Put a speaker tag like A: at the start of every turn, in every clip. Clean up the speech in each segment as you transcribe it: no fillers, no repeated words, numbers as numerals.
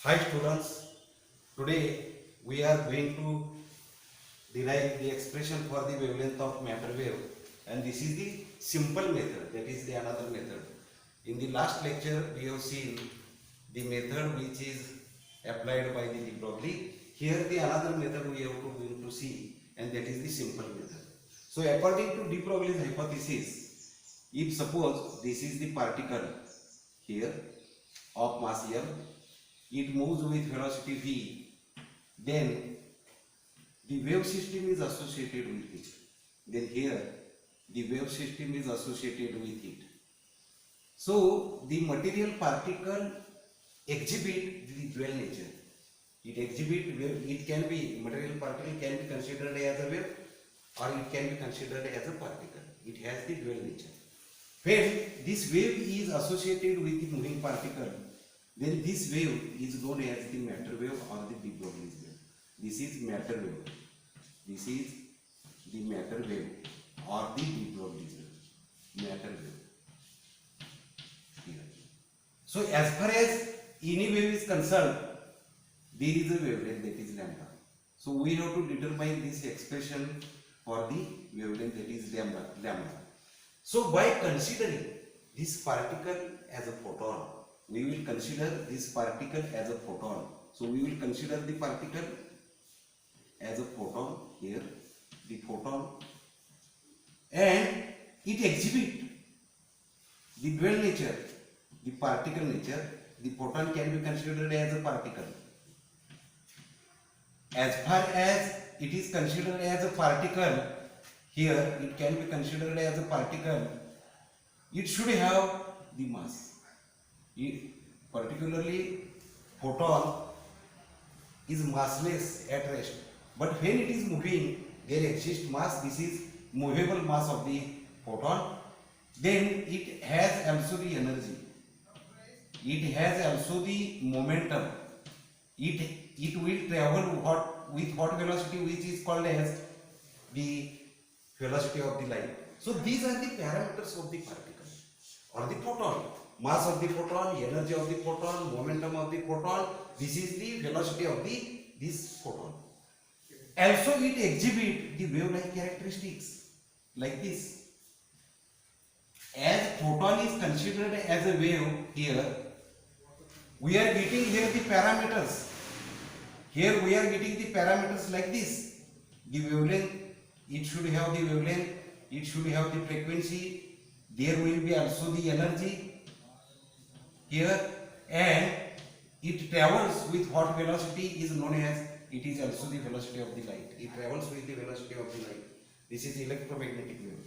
A: Hi students, today we are going to derive the expression for the wavelength of matter wave, and this is the simple method, that is the another method. In the last lecture we have seen the method which is applied by the de Broglie. Here the another method we have to going to see, and that is the simple method. So according to de Broglie's hypothesis, if suppose this is the particle here of mass m, it moves with velocity v, then the wave system is associated with it. Then here the wave system is associated with it. So the material particle exhibit the dual nature. It can be, material particle can be considered as a wave or it can be considered as a particle. It has the dual nature. When this wave is associated with the moving particle, then this wave is known as the matter wave or the de Broglie's wave. This is matter wave. This is the matter wave or the de Broglie's wave. Matter wave. Here. So as far as any wave is concerned, there is a wavelength, that is lambda. So we have to determine this expression for the wavelength, that is lambda. So by considering this particle as a photon, we will consider this particle as a photon. So we will consider the particle as a photon here, the photon, and it exhibits the dual nature, the particle nature. The photon can be considered as a particle. As far as it is considered as a particle, here it can be considered as a particle. It should have the mass. Particularly photon is massless at rest, but when it is moving there exists mass. This is movable mass of the photon. Then it has also the energy, it has also the momentum. It will travel with what velocity, which is called as the velocity of the light. So these are the parameters of the particle or the photon. Mass of the photon, energy of the photon, momentum of the photon. This is the velocity of this photon. Also it exhibits the wave-like characteristics like this. As photon is considered as a wave here, we are getting here the parameters. Here we are getting the parameters like this. The wavelength, it should have the wavelength, it should have the frequency, there will be also the energy here, and it travels with what velocity is known as, it is also the velocity of the light. It travels with the velocity of the light. This is electromagnetic wave.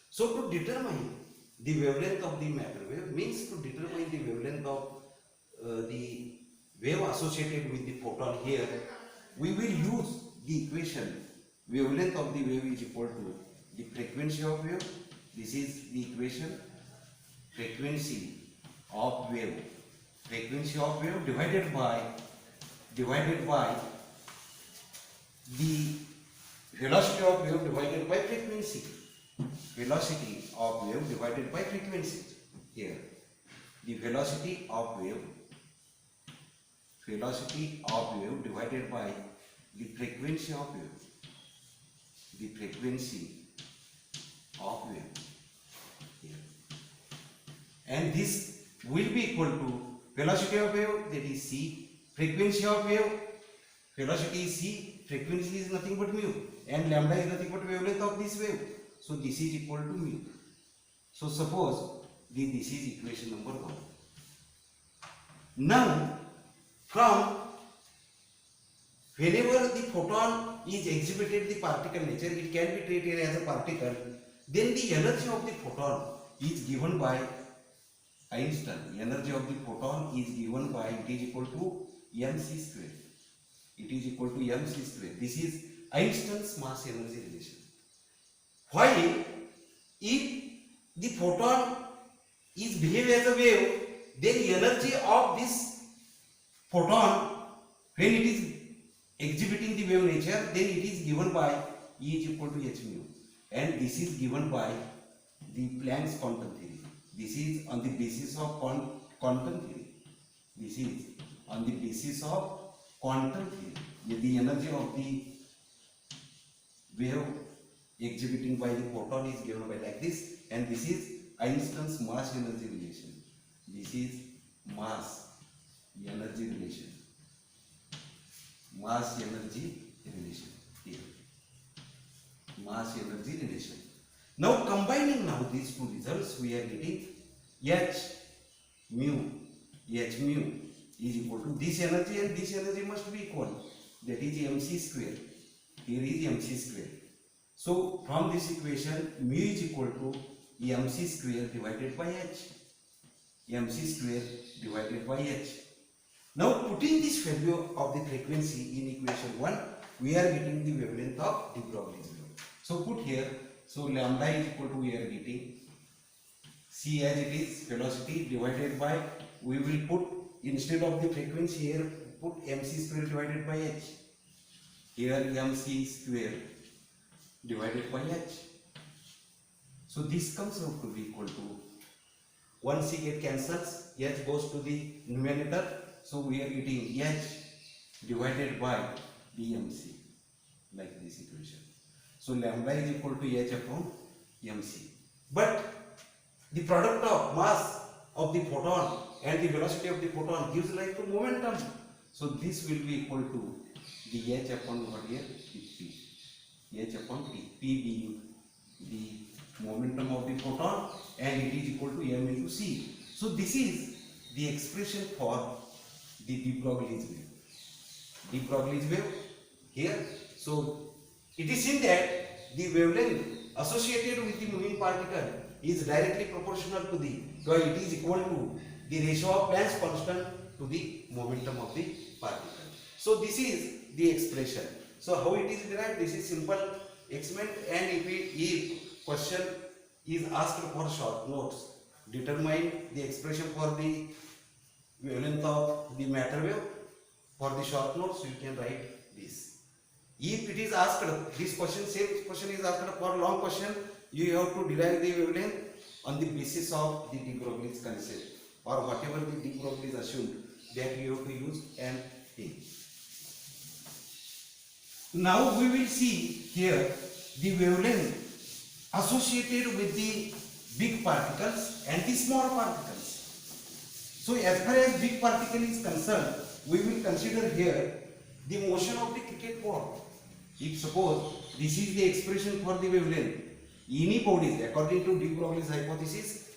A: So to determine the wavelength of the matter wave means to determine the wavelength of the wave associated with the photon. Here we will use the equation wavelength of the wave is equal to the frequency of wave. This is the equation, frequency of wave divided by the velocity of wave divided by frequency. Velocity of wave divided by frequency. Here the velocity of wave divided by the frequency of wave. The frequency of wave here. And this will be equal to velocity of wave, that is c, frequency of wave, velocity is c, frequency is nothing but mu, and lambda is nothing but wavelength of this wave. So this is equal to mu. So suppose this is equation number 1. Now from whenever the photon is exhibited the particle nature, it can be treated as a particle, then the energy of the photon is given by Einstein. Energy of the photon is given by, it is equal to mc square. It is equal to mc square. This is Einstein's mass energy relation. While if the photon is behave as a wave, then energy of this photon, when it is exhibiting the wave nature, then it is given by E is equal to h mu, and this is given by the Planck's quantum theory. This is on the basis of quantum theory. This is on the basis of quantum theory. The energy of the wave exhibiting by the photon is given by like this, and this is Einstein's mass energy relation. This is mass energy relation. Mass energy relation here. Mass energy relation. Now combining now these two results, we are getting H mu is equal to this energy, and this energy must be equal. That is mc square. Here is mc square. So from this equation, mu is equal to mc square divided by h. mc square divided by h. Now putting this value of the frequency in equation 1, we are getting the wavelength of de Broglie's wave. So put here, so lambda is equal to, we are getting C as it is, velocity divided by, we will put, instead of the frequency here, put mc square divided by h. Here mc square divided by h. So this comes out to be equal to, one c get cancels, h goes to the numerator, so we are getting h divided by dmc, like this equation. So lambda is equal to h upon mc. But the product of mass of the photon and the velocity of the photon gives rise to momentum. So this will be equal to the h upon what here? P. H upon P. P being the momentum of the photon, and it is equal to m into c. So this is the expression for the de Broglie's wave. De Broglie's wave here. So it is seen that the wavelength associated with the moving particle is directly proportional to the, so it is equal to the ratio of Planck's constant to the momentum of the particle. So this is the expression. So how it is derived? This is simple experiment, and if question is asked for short notes, determine the expression for the wavelength of the matter wave. For the short notes, you can write this. If it is asked, this question, same question is asked for long question, you have to derive the wavelength on the basis of the de Broglie's concept, or whatever the de Broglie's assumed, that you have to use and A. Now we will see here the wavelength associated with the big particles and the small particles. So as far as big particle is concerned, we will consider here the motion of the cricket ball. If suppose this is the expression for the wavelength, any bodies according to de Broglie's hypothesis,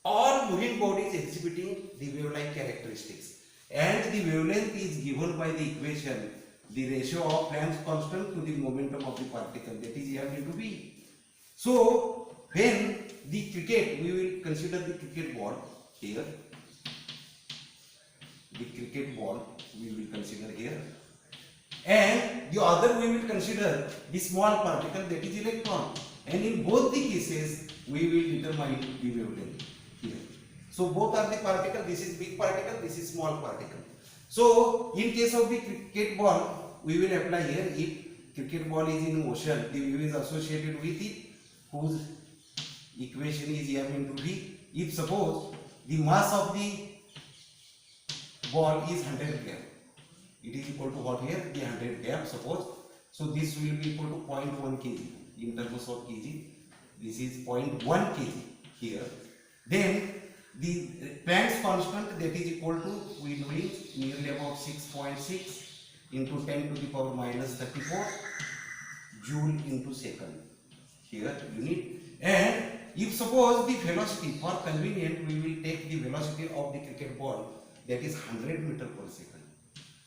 A: all moving bodies exhibiting the wave-like characteristics, and the wavelength is given by the equation, the ratio of Planck's constant to the momentum of the particle, that is m into b. So when the cricket, we will consider the cricket ball here, the cricket ball we will consider here, and the other we will consider the small particle, that is electron, and in both the cases we will determine the wavelength here. So both are the particle, this is big particle, this is small particle. So in case of the cricket ball, we will apply here, if cricket ball is in motion, the wave is associated with it, whose equation is m into v. If suppose the mass of the ball is 100 gram, it is equal to what here? The 100 gram, suppose. So this will be equal to 0.1 kg in terms of kg. This is 0.1 kg here. Then the Planck's constant, that is equal to, we know it, nearly about 6.6 into 10 to the power minus 34 joule into second here unit. And if suppose the velocity, for convenient we will take the velocity of the cricket ball, that is 100 meter per second.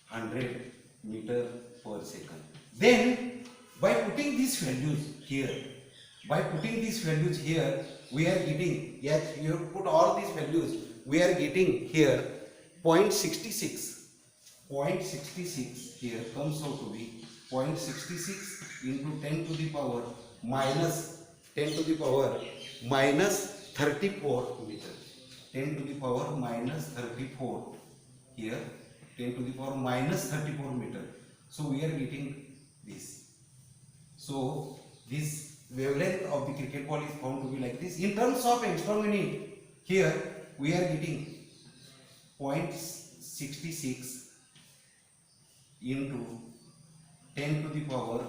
A: 100 meter per second. Then by putting these values here, we are getting, yes, you have put all these values, we are getting here 0.66. 0.66 here comes out to be 0.66 into 10 to the power minus 10 to the power minus 34 meter. 10 to the power minus 34 here, 10 to the power minus 34 meter. So we are getting this. So this wavelength of the cricket ball is found to be like this. In terms of angstrom unit, here we are getting 0.7 66 into 10 to the power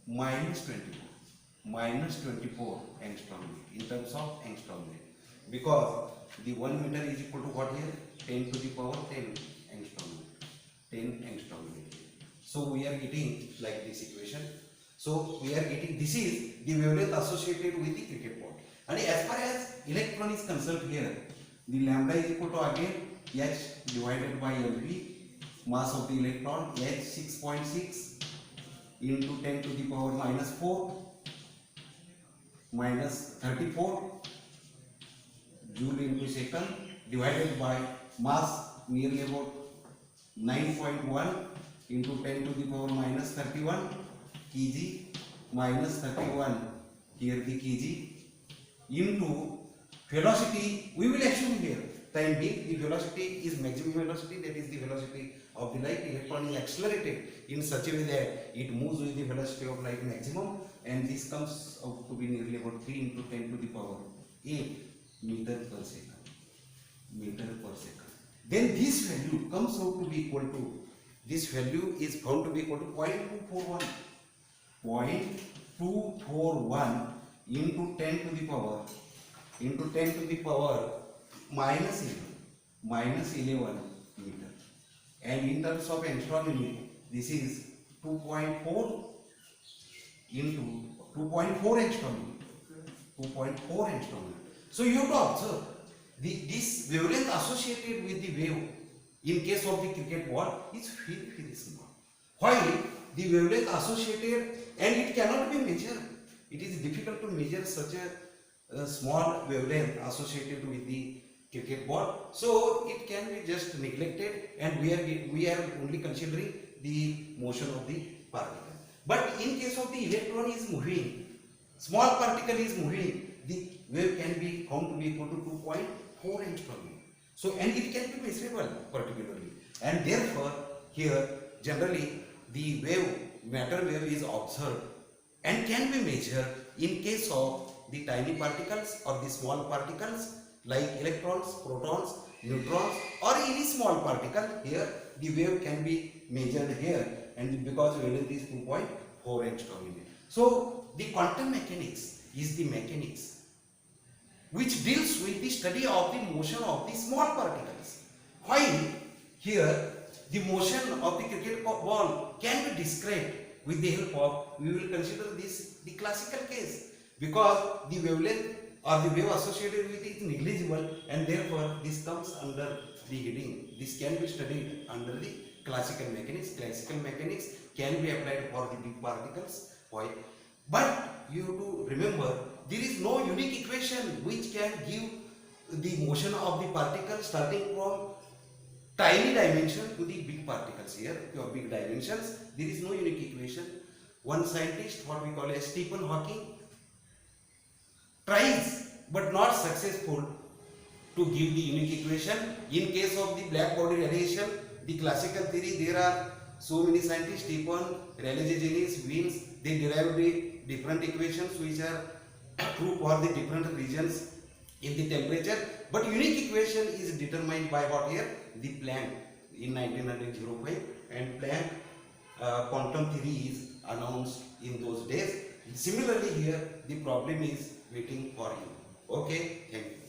A: minus 24 angstrom in terms of angstrom rate, because the 1 meter is equal to what here, 10 to the power 10 angstrom rate, 10 angstrom rate. So we are getting like this equation. So we are getting, this is the wavelength associated with the cricket ball. And as far as electron is concerned here, the lambda is equal to again h divided by mv, mass of the electron h 6.6 into 10 to the power minus 4 minus 34 joule into second, divided by mass nearly about 9.1 into 10 to the power minus 31 kg minus 31 here the kg into velocity. We will assume here time being the velocity is maximum velocity, that is the velocity of the light. Electron is accelerated in such a way that it moves with the velocity of light maximum, and this comes out to be nearly about 3 into 10 to the power 8 meter per second. Then this value comes out to be equal to, this value is found to be equal to 0.241 into 10 to the power minus 11 meter, and in terms of angstrom unit this is 2.4 into 2.4 angstrom unit. So you have to observe this wavelength associated with the wave in case of the cricket ball is very small, while the wavelength associated, and it cannot be measured. It is difficult to measure such a small wavelength associated with the cricket ball, so it can be just neglected, and we are only considering the motion of the particle. But in case of the electron is moving, small particle is moving, the wave can be found to be equal to 2.4 angstrom. So, and it can be measurable particularly, and therefore here generally the matter wave is observed and can be measured in case of the tiny particles or the small particles like electrons, protons, neutrons, or any small particle. Here the wave can be measured here, and because wavelength is 2.4 angstrom unit. So the quantum mechanics is the mechanics which deals with the study of the motion of the small particles, while here the motion of the cricket ball can be described with the help of, we will consider this the classical case, because the wavelength or the wave associated with it is negligible, and therefore this comes under the heading, this can be studied under the classical mechanics. Classical mechanics can be applied for the big particles. Why? But you have to remember, there is no unique equation which can give the motion of the particle starting from tiny dimension to the big particles. Here your big dimensions, there is no unique equation. One scientist, what we call as Stephen Hawking, tries but not successful to give the unique equation. In case of the black body radiation, the classical theory, there are so many scientists, Stephen, Rayleigh-Jeanyns, Wiens, they derived the different equations which are true for the different regions in the temperature, but unique equation is determined by what here, the Planck in 1905, and Planck quantum theory is announced in those days. Similarly here the problem is waiting for you. Okay, thank you.